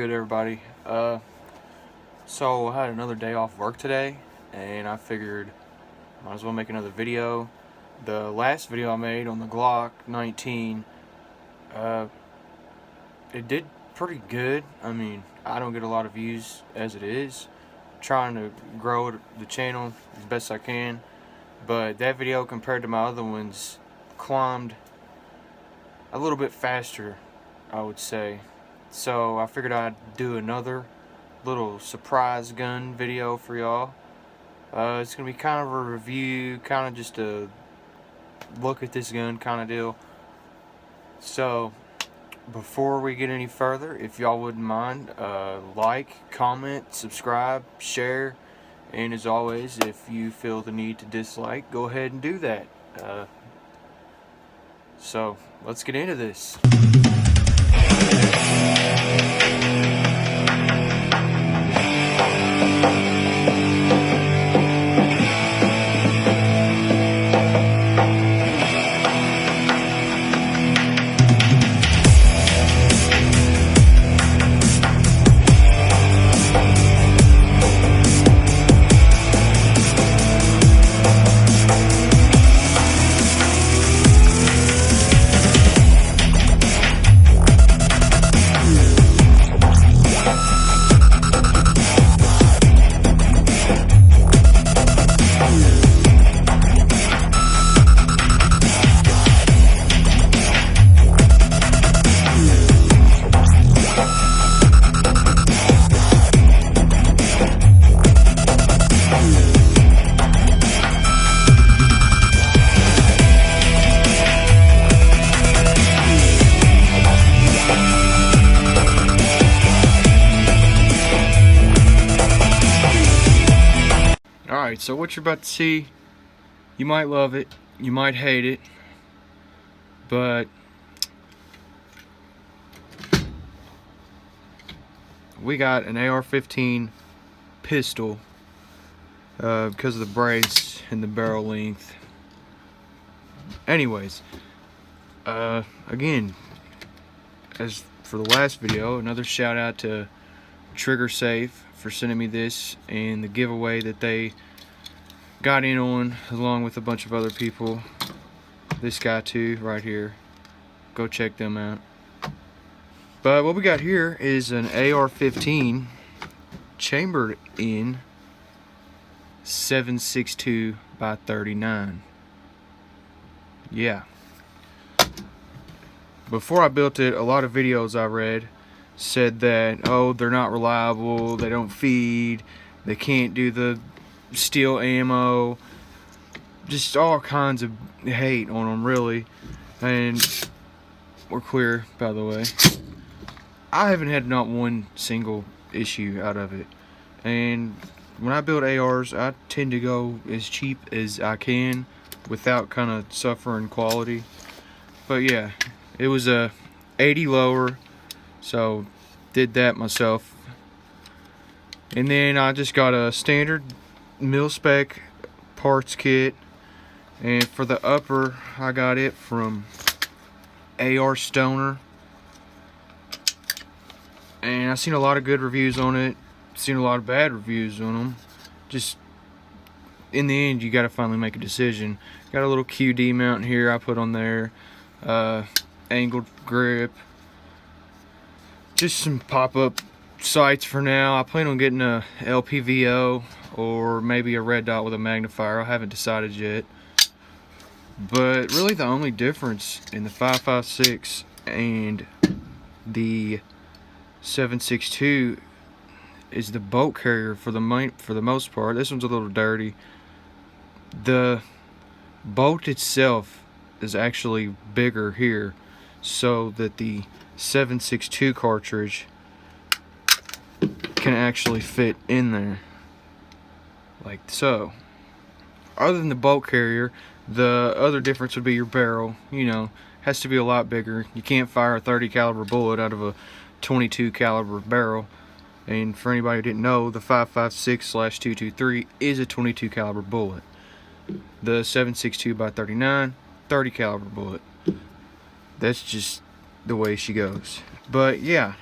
good, everybody? So I had another day off work today, and I figured might as well make another video. The last video I made on the Glock 19, it did pretty good. I mean, I don't get a lot of views as it is. I'm trying to grow the channel as best I can, but that video compared to my other ones climbed a little bit faster, I would say. So I figured I'd do another little surprise gun video for y'all. It's gonna be kind of a review, kind of just a look at this gun kind of deal. So before we get any further, if y'all wouldn't mind, like, comment, subscribe, share, and as always, if you feel the need to dislike, go ahead and do that. So let's get into this. Alright, so what you're about to see, you might love it, you might hate it, but we got an AR-15 pistol because of the brace and the barrel length. Anyways, again, as for the last video, another shout out to Trigger Safe for sending me this and the giveaway that they got in on along with a bunch of other people. This guy too, right here. Go check them out. But what we got here is an AR-15 chambered in 7.62 by 39. Yeah. Before I built it, a lot of videos I read said that, oh, they're not reliable, they don't feed, they can't do the steel ammo, just all kinds of hate on them, really. And we're clear, by the way, I haven't had not one single issue out of it. And when I build ARs, I tend to go as cheap as I can without kind of suffering quality. But yeah, it was a 80 lower, so did that myself. And then I just got a standard mil-spec parts kit, and for the upper I got it from AR Stoner, and I've seen a lot of good reviews on it, seen a lot of bad reviews on them. Just in the end, you got to finally make a decision. Got a little QD mount here I put on there, angled grip, just some pop-up sights for now. I plan on getting a LPVO or maybe a red dot with a magnifier. I haven't decided yet. But really the only difference in the 5.56 and the 7.62 is the bolt carrier for the most part. This one's a little dirty. The bolt itself is actually bigger here, so that the 7.62 cartridge can actually fit in there like so. Other than the bolt carrier, the other difference would be your barrel. You know, has to be a lot bigger. You can't fire a 30 caliber bullet out of a 22 caliber barrel. And for anybody who didn't know, the 5.56/223 is a 22 caliber bullet. The 7.62 by 39, 30 caliber bullet. That's just the way she goes. But yeah,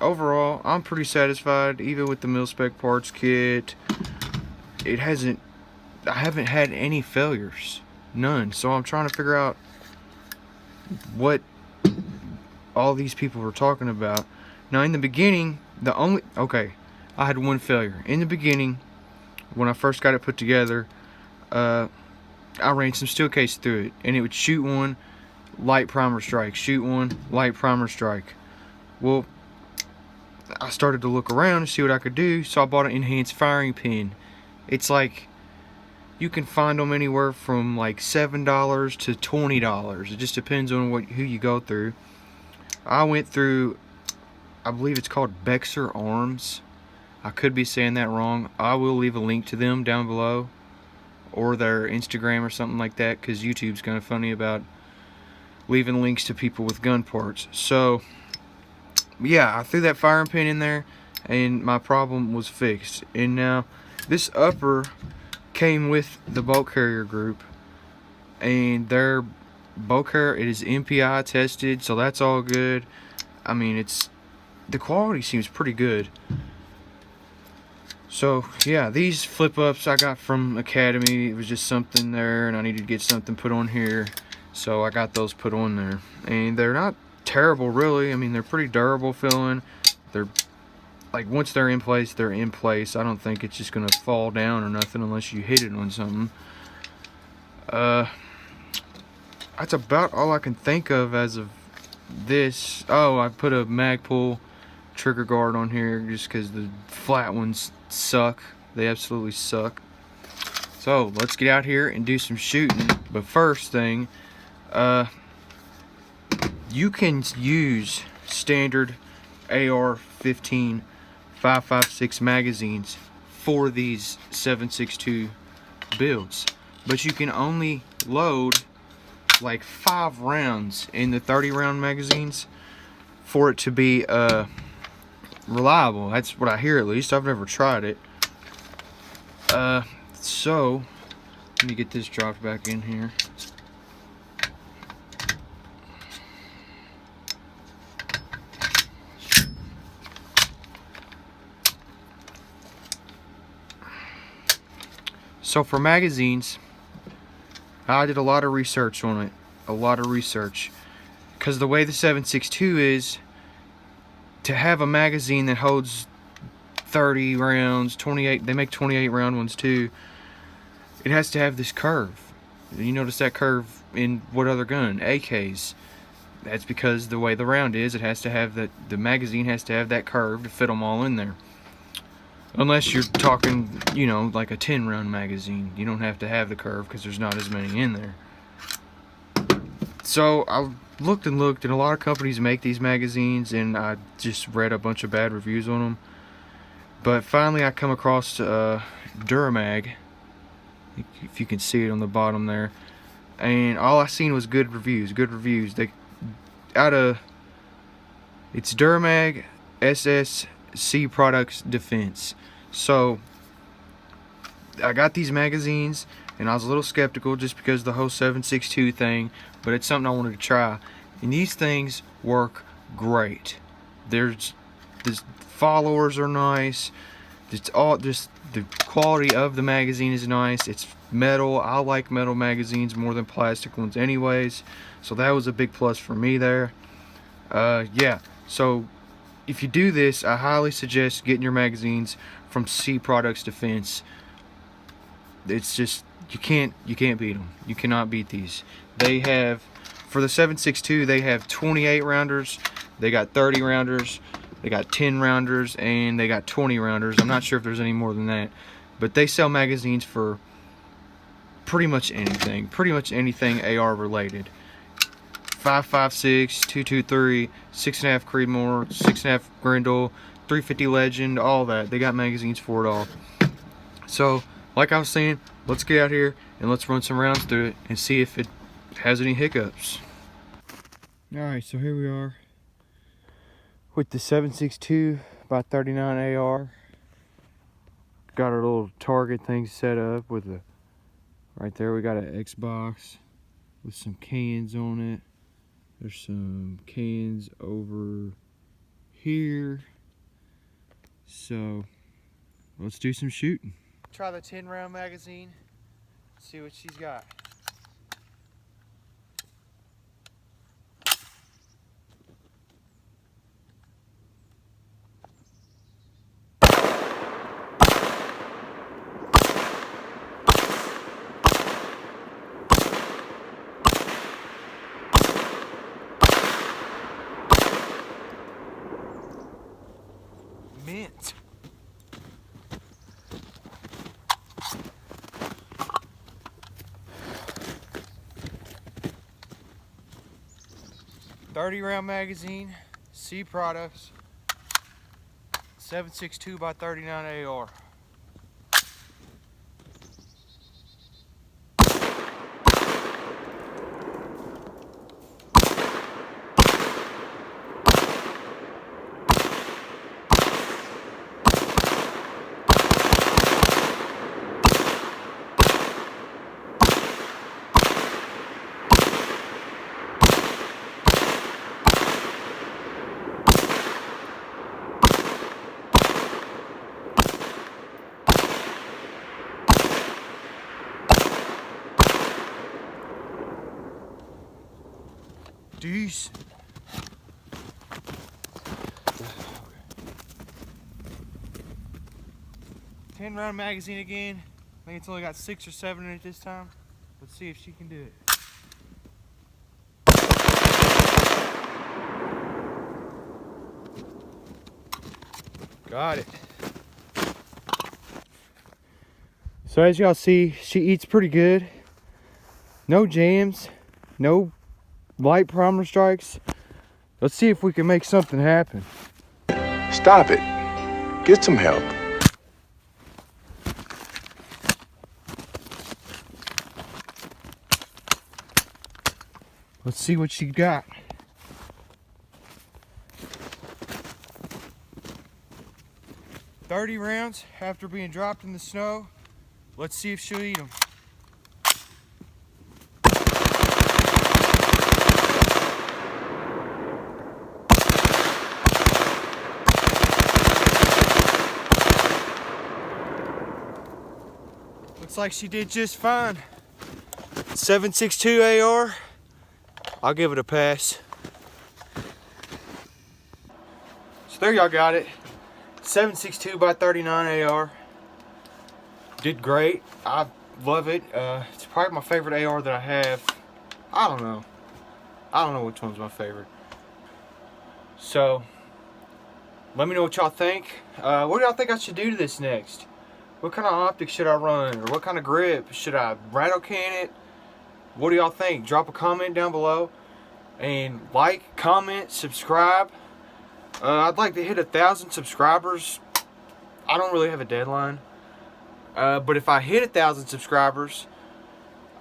overall, I'm pretty satisfied. Even with the mil-spec parts kit, I haven't had any failures, none. So I'm trying to figure out what all these people were talking about. Now in the beginning, I had one failure. In the beginning, when I first got it put together, I ran some steel case through it, and it would shoot one, light primer strike, shoot one, light primer strike. Well, I started to look around and see what I could do, so I bought an enhanced firing pin. It's like, you can find them anywhere from like $7 to $20. It just depends on who you go through. I went through, I believe it's called BEXAR arms. I could be saying that wrong. I will leave a link to them down below, or their Instagram or something like that, because YouTube's kind of funny about leaving links to people with gun parts. So yeah, I threw that firing pin in there and my problem was fixed. And now this upper came with the bolt carrier group, and their bolt carrier, it is MPI tested, so that's all good. I mean, the quality seems pretty good. So yeah, these flip ups I got from Academy. It was just something there, and I needed to get something put on here, so I got those put on there. And they're not terrible, really. I mean, they're pretty durable feeling. They're like, once they're in place, they're in place. I don't think it's just gonna fall down or nothing unless you hit it on something. That's about all I can think of as of this. Oh, I put a Magpul trigger guard on here just because the flat ones suck. They absolutely suck. So let's get out here and do some shooting. But first thing, you can use standard AR-15 5.56 magazines for these 7.62 builds, but you can only load like 5 rounds in the 30 round magazines for it to be reliable. That's what I hear, at least. I've never tried it. So let me get this dropped back in here. So for magazines, I did a lot of research on it. Because the way the 7.62 is, to have a magazine that holds 30 rounds, 28, they make 28 round ones too, it has to have this curve. You notice that curve in what other gun? AKs. That's because the way the round is, it has to have that, the magazine has to have that curve to fit them all in there. Unless you're talking, you know, like a 10 round magazine. You don't have to have the curve because there's not as many in there. So I looked and looked, and a lot of companies make these magazines, and I just read a bunch of bad reviews on them. But finally I come across Duramag, if you can see it on the bottom there, and all I seen was good reviews. It's Duramag SSC Products Defense. So I got these magazines, and I was a little skeptical just because of the whole 7.62 thing, but it's something I wanted to try. And these things work great. The followers are nice. It's all just, the quality of the magazine is nice. It's metal. I like metal magazines more than plastic ones anyways, so that was a big plus for me there. Yeah, so if you do this, I highly suggest getting your magazines from C Products Defense. It's just, you can't beat them. You cannot beat these. They have, for the 7.62, they have 28 rounders, they got 30 rounders, they got 10 rounders, and they got 20 rounders. I'm not sure if there's any more than that, but they sell magazines for pretty much anything AR related. 5.56, 223, 6.5 Creedmoor, 6.5 Grendel, 350 Legend, all that. They got magazines for it all. So, like I was saying, let's get out here and let's run some rounds through it and see if it has any hiccups. Alright, so here we are with the 7.62 by 39 AR. Got our little target thing set up with a, right there we got an Xbox with some cans on it. There's some cans over here. So let's do some shooting. Try the 10-round magazine, see what she's got. Mint. .30-round magazine, C Products, 7.62 by 39 AR. Decent. Okay. 10-round magazine again. I think it's only got 6 or 7 in it this time. Let's see if she can do it. Got it. So as y'all see, she eats pretty good. No jams, no light primer strikes. Let's see if we can make something happen. Stop it. Get some help. Let's see what she got. .30 rounds after being dropped in the snow. Let's see if she'll eat them. Looks like she did just fine. 7.62 AR. I'll give it a pass. So there y'all got it. 7.62 by 39 AR. Did great. I love it. It's probably my favorite AR that I have. I don't know which one's my favorite. So let me know what y'all think. What do y'all think I should do to this next? What kind of optics should I run? Or what kind of grip? Should I rattle can it? What do y'all think? Drop a comment down below. And like, comment, subscribe. I'd like to hit 1,000 subscribers. I don't really have a deadline. But if I hit 1,000 subscribers,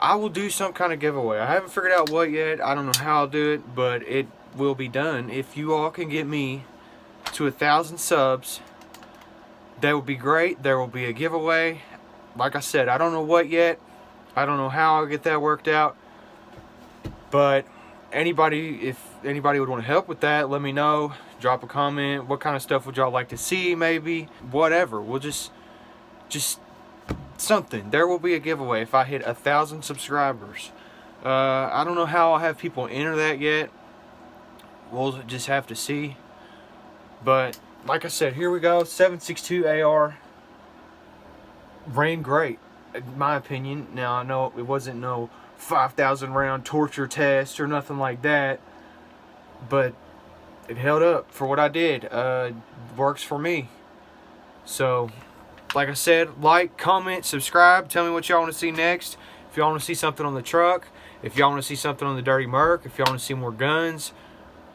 I will do some kind of giveaway. I haven't figured out what yet. I don't know how I'll do it, but it will be done. If you all can get me to 1,000 subs, that would be great. There will be a giveaway. Like I said, I don't know what yet. I don't know how I'll get that worked out. But if anybody would want to help with that, let me know. Drop a comment. What kind of stuff would y'all like to see, maybe? Whatever. We'll just something. There will be a giveaway if I hit 1,000 subscribers. I don't know how I'll have people enter that yet. We'll just have to see. But like I said, here we go. 7.62 AR. Ran great, in my opinion. Now I know it wasn't no 5,000 round torture test or nothing like that, but it held up for what I did. Works for me. So like I said, like, comment, subscribe, tell me what y'all want to see next. If y'all want to see something on the truck, if y'all want to see something on the Dirty Merc, if y'all want to see more guns,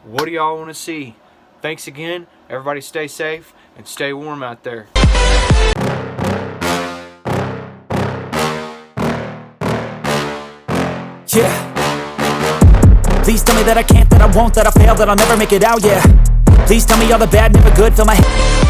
what do y'all want to see? Thanks again. Everybody stay safe and stay warm out there. Yeah. Please tell me that I can't, that I won't, that I fail, that I'll never make it out, yeah. Please tell me all the bad, never good, fill my head